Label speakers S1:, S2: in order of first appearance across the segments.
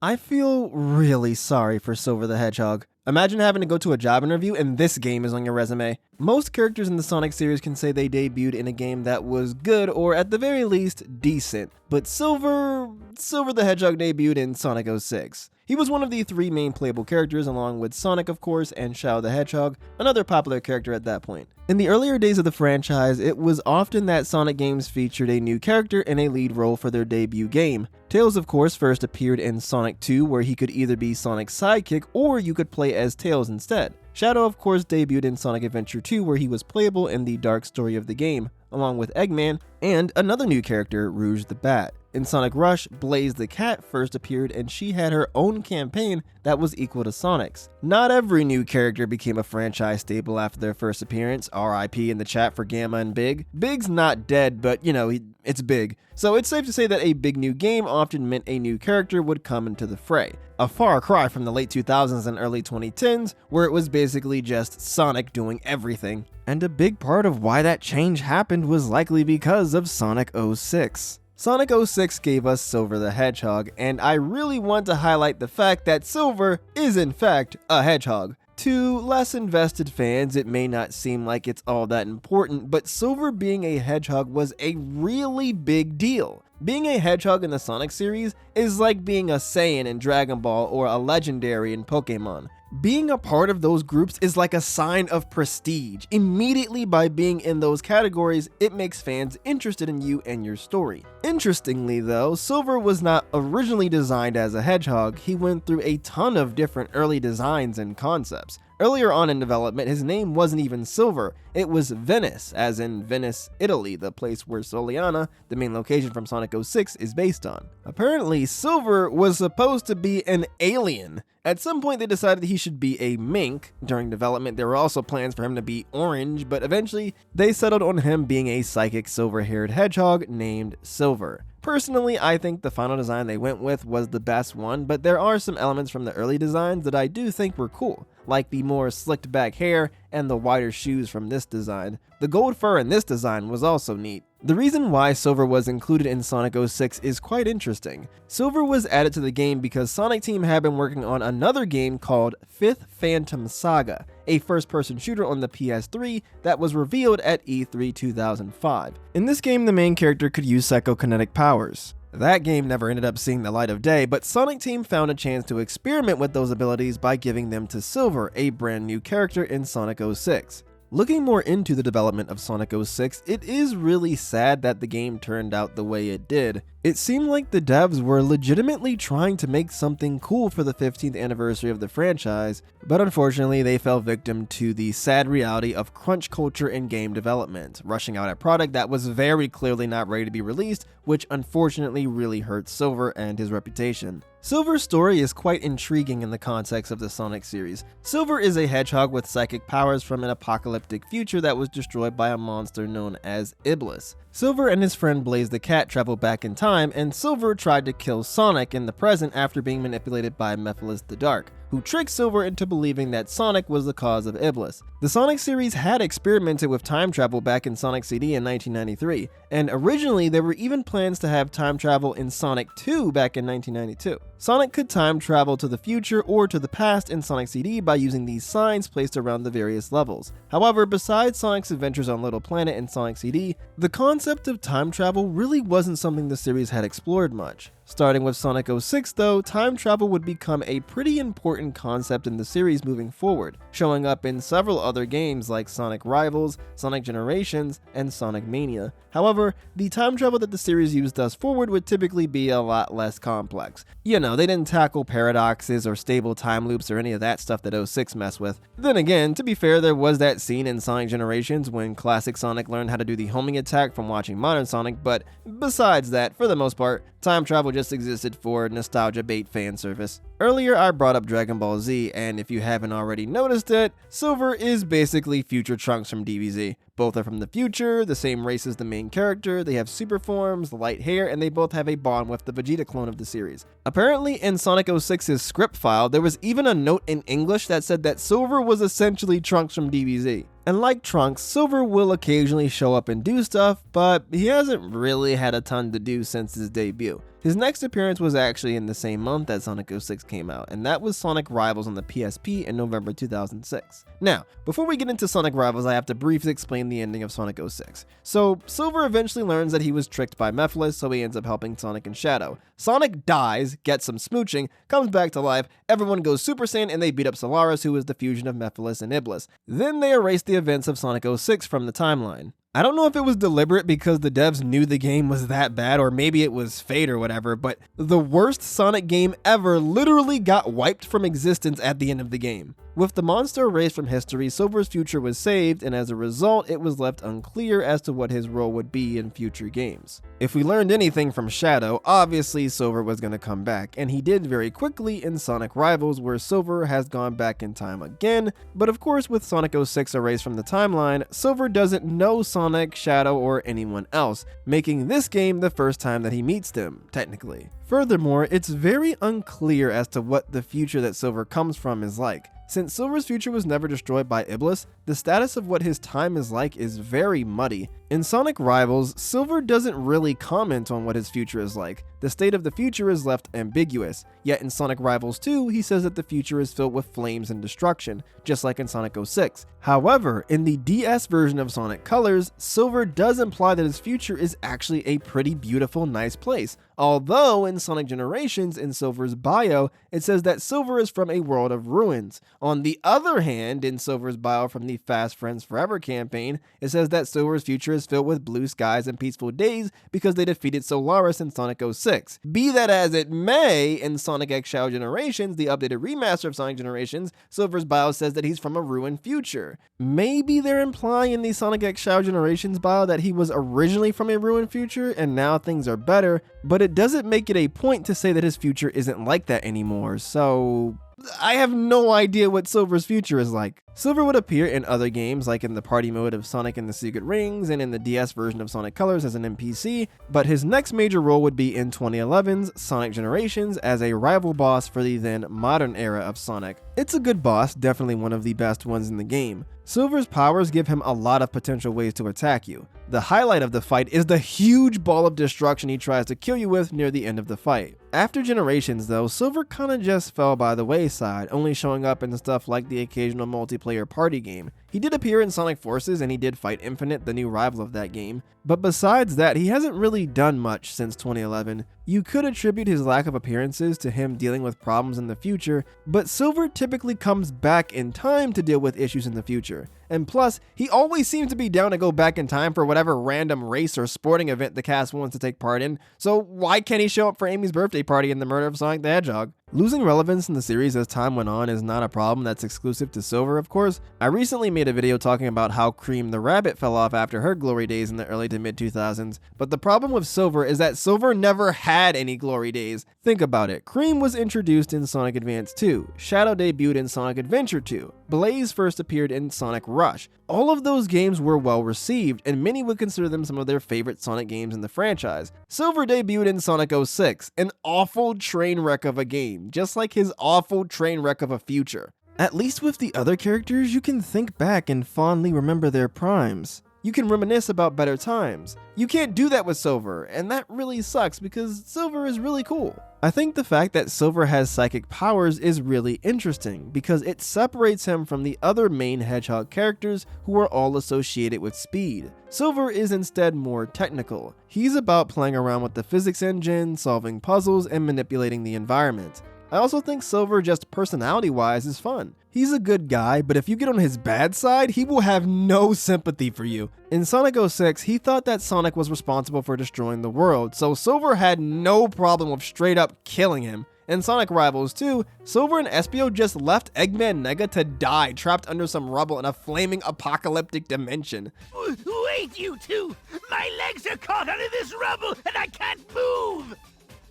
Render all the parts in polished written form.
S1: I feel really sorry for Silver the Hedgehog. Imagine having to go to a job interview and this game is on your resume. Most characters in the Sonic series can say they debuted in a game that was good or at the very least decent, but Silver the Hedgehog debuted in Sonic 06. He was one of the 3 main playable characters along with Sonic of course and Shadow the Hedgehog, another popular character at that point. In the earlier days of the franchise, it was often that Sonic games featured a new character in a lead role for their debut game. Tails of course first appeared in Sonic 2 where he could either be Sonic's sidekick or you could play as Tails instead. Shadow of course debuted in Sonic Adventure 2 where he was playable in the dark story of the game, along with Eggman and another new character, Rouge the Bat. In Sonic Rush, Blaze the Cat first appeared and she had her own campaign that was equal to Sonic's. Not every new character became a franchise staple after their first appearance, RIP in the chat for Gamma and Big. Big's not dead, but you know, it's Big. So it's safe to say that a big new game often meant a new character would come into the fray. A far cry from the late 2000s and early 2010s, where it was basically just Sonic doing everything. And a big part of why that change happened was likely because of Sonic 06. Sonic 06 gave us Silver the Hedgehog, and I really want to highlight the fact that Silver is in fact a hedgehog. To less invested fans, it may not seem like it's all that important, but Silver being a hedgehog was a really big deal. Being a hedgehog in the Sonic series is like being a Saiyan in Dragon Ball or a legendary in Pokemon. Being a part of those groups is like a sign of prestige. Immediately by being in those categories, it makes fans interested in you and your story. Interestingly though, Silver was not originally designed as a hedgehog. He went through a ton of different early designs and concepts. Earlier on in development, his name wasn't even Silver, it was Venice, as in Venice, Italy, the place where Soliana, the main location from Sonic 06, is based on. Apparently, Silver was supposed to be an alien. At some point, they decided he should be a mink. During development, there were also plans for him to be orange, but eventually, they settled on him being a psychic silver-haired hedgehog named Silver. Personally, I think the final design they went with was the best one, but there are some elements from the early designs that I do think were cool, like the more slicked back hair and the wider shoes from this design. The gold fur in this design was also neat. The reason why Silver was included in Sonic 06 is quite interesting. Silver was added to the game because Sonic Team had been working on another game called Fifth Phantom Saga, a first-person shooter on the PS3 that was revealed at E3 2005. In this game, the main character could use psychokinetic powers. That game never ended up seeing the light of day, but Sonic Team found a chance to experiment with those abilities by giving them to Silver, a brand new character in Sonic 06. Looking more into the development of Sonic 06, it is really sad that the game turned out the way it did. It seemed like the devs were legitimately trying to make something cool for the 15th anniversary of the franchise, but unfortunately they fell victim to the sad reality of crunch culture in game development, rushing out a product that was very clearly not ready to be released, which unfortunately really hurt Silver and his reputation. Silver's story is quite intriguing in the context of the Sonic series. Silver is a hedgehog with psychic powers from an apocalyptic future that was destroyed by a monster known as Iblis. Silver and his friend Blaze the Cat travel back in time, and Silver tried to kill Sonic in the present after being manipulated by Mephiles the Dark, who tricked Silver into believing that Sonic was the cause of Iblis. The Sonic series had experimented with time travel back in Sonic CD in 1993, and originally there were even plans to have time travel in Sonic 2 back in 1992. Sonic could time travel to the future or to the past in Sonic CD by using these signs placed around the various levels. However, besides Sonic's adventures on Little Planet and Sonic CD, the concept of time travel really wasn't something the series had explored much. Starting with Sonic 06 though, time travel would become a pretty important concept in the series moving forward, showing up in several other games like Sonic Rivals, Sonic Generations, and Sonic Mania. However, the time travel that the series used thus forward would typically be a lot less complex. You know, they didn't tackle paradoxes or stable time loops or any of that stuff that 06 messed with. Then again, to be fair, there was that scene in Sonic Generations when classic Sonic learned how to do the homing attack from watching modern Sonic, but besides that, for the most part, time travel just existed for nostalgia bait fan service. Earlier I brought up Dragon Ball Z, and if you haven't already noticed it, Silver is basically future Trunks from DBZ. Both are from the future, the same race as the main character, they have super forms, light hair, and they both have a bond with the Vegeta clone of the series. Apparently in Sonic 06's script file, there was even a note in English that said that Silver was essentially Trunks from DBZ. And like Trunks, Silver will occasionally show up and do stuff, but he hasn't really had a ton to do since his debut. His next appearance was actually in the same month that Sonic 06 came out, and that was Sonic Rivals on the PSP in November 2006. Now, before we get into Sonic Rivals, I have to briefly explain the ending of Sonic 06. So, Silver eventually learns that he was tricked by Mephiles, so he ends up helping Sonic and Shadow. Sonic dies, gets some smooching, comes back to life, everyone goes Super Saiyan, and they beat up Solaris, who is the fusion of Mephiles and Iblis. Then they erase the events of Sonic 06 from the timeline. I don't know if it was deliberate because the devs knew the game was that bad, or maybe it was fate or whatever, but the worst Sonic game ever literally got wiped from existence at the end of the game. With the monster erased from history, Silver's future was saved, and as a result, it was left unclear as to what his role would be in future games. If we learned anything from Shadow, obviously Silver was going to come back, and he did very quickly in Sonic Rivals, where Silver has gone back in time again, but of course with Sonic 06 erased from the timeline, Silver doesn't know Sonic, Shadow, or anyone else, making this game the first time that he meets them, technically. Furthermore, it's very unclear as to what the future that Silver comes from is like. Since Silver's future was never destroyed by Iblis, the status of what his time is like is very muddy. In Sonic Rivals, Silver doesn't really comment on what his future is like. The state of the future is left ambiguous, yet in Sonic Rivals 2, he says that the future is filled with flames and destruction, just like in Sonic 06. However, in the DS version of Sonic Colors, Silver does imply that his future is actually a pretty beautiful, nice place. Although in Sonic Generations, in Silver's bio, it says that Silver is from a world of ruins. On the other hand, in Silver's bio from the Fast Friends Forever campaign, it says that Silver's future is filled with blue skies and peaceful days because they defeated Solaris in Sonic 06. Be that as it may, in Sonic X Shadow Generations, the updated remaster of Sonic Generations, Silver's bio says that he's from a ruined future. Maybe they're implying in the Sonic X Shadow Generations bio that he was originally from a ruined future and now things are better, but it doesn't make it a point to say that his future isn't like that anymore, so I have no idea what Silver's future is like. Silver would appear in other games, like in the party mode of Sonic and the Secret Rings and in the DS version of Sonic Colors as an NPC, but his next major role would be in 2011's Sonic Generations as a rival boss for the then modern era of Sonic. It's a good boss, definitely one of the best ones in the game. Silver's powers give him a lot of potential ways to attack you. The highlight of the fight is the huge ball of destruction he tries to kill you with near the end of the fight. After Generations though, Silver kinda just fell by the wayside, only showing up in stuff like the occasional multiplayer party game. He did appear in Sonic Forces and he did fight Infinite, the new rival of that game, but besides that, he hasn't really done much since 2011. You could attribute his lack of appearances to him dealing with problems in the future, but Silver typically comes back in time to deal with issues in the future. And plus, he always seems to be down to go back in time for whatever random race or sporting event the cast wants to take part in, so why can't he show up for Amy's birthday party in the murder of Sonic the Hedgehog? Losing relevance in the series as time went on is not a problem that's exclusive to Silver, of course. I recently made a video talking about how Cream the Rabbit fell off after her glory days in the early to mid 2000s, but the problem with Silver is that Silver never had any glory days. Think about it. Cream was introduced in Sonic Advance 2, Shadow debuted in Sonic Adventure 2, Blaze first appeared in Sonic Rush. All of those games were well received, and many would consider them some of their favorite Sonic games in the franchise. Silver debuted in Sonic 06, an awful train wreck of a game, just like his awful train wreck of a future. At least with the other characters, you can think back and fondly remember their primes. You can reminisce about better times. You can't do that with Silver, and that really sucks because Silver is really cool. I think the fact that Silver has psychic powers is really interesting because it separates him from the other main Hedgehog characters who are all associated with speed. Silver is instead more technical. He's about playing around with the physics engine, solving puzzles, and manipulating the environment. I also think Silver, just personality-wise, is fun. He's a good guy, but if you get on his bad side, he will have no sympathy for you. In Sonic 06, he thought that Sonic was responsible for destroying the world, so Silver had no problem with straight up killing him. In Sonic Rivals 2, Silver and Espio just left Eggman Nega to die trapped under some rubble in a flaming apocalyptic dimension.
S2: Wait, you two! My legs are caught under this rubble and I can't move!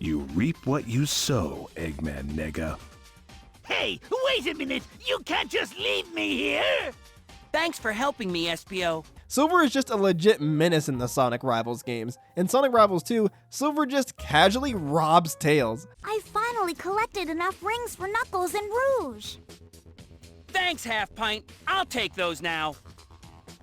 S3: You reap what you sow, Eggman Nega.
S2: Hey, wait a minute! You can't just leave me here!
S4: Thanks for helping me, Espio.
S1: Silver is just a legit menace in the Sonic Rivals games. In Sonic Rivals 2, Silver just casually robs Tails.
S5: I finally collected enough rings for Knuckles and Rouge.
S4: Thanks, Half Pint. I'll take those now.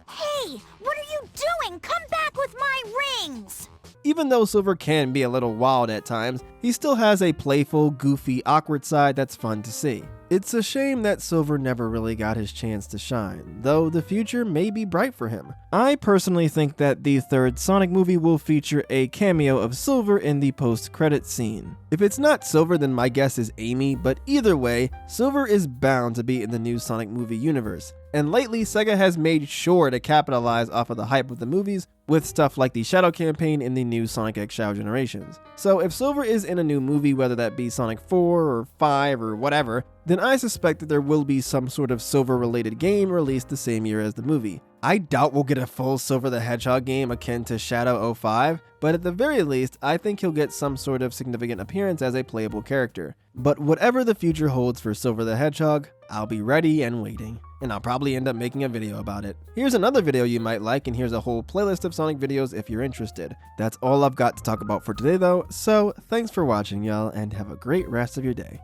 S5: Hey, what are you doing? Come back with my rings!
S1: Even though Silver can be a little wild at times, he still has a playful, goofy, awkward side that's fun to see. It's a shame that Silver never really got his chance to shine, though the future may be bright for him. I personally think that the third Sonic movie will feature a cameo of Silver in the post-credits scene. If it's not Silver, then my guess is Amy, but either way, Silver is bound to be in the new Sonic movie universe. And lately, Sega has made sure to capitalize off of the hype of the movies with stuff like the Shadow campaign in the new Sonic X Shadow Generations. So if Silver is in a new movie, whether that be Sonic 4 or 5 or whatever, then I suspect that there will be some sort of Silver-related game released the same year as the movie. I doubt we'll get a full Silver the Hedgehog game akin to Shadow 05, but at the very least, I think he'll get some sort of significant appearance as a playable character. But whatever the future holds for Silver the Hedgehog, I'll be ready and waiting. And I'll probably end up making a video about it. Here's another video you might like, and here's a whole playlist of Sonic videos if you're interested. That's all I've got to talk about for today though, so thanks for watching y'all, and have a great rest of your day.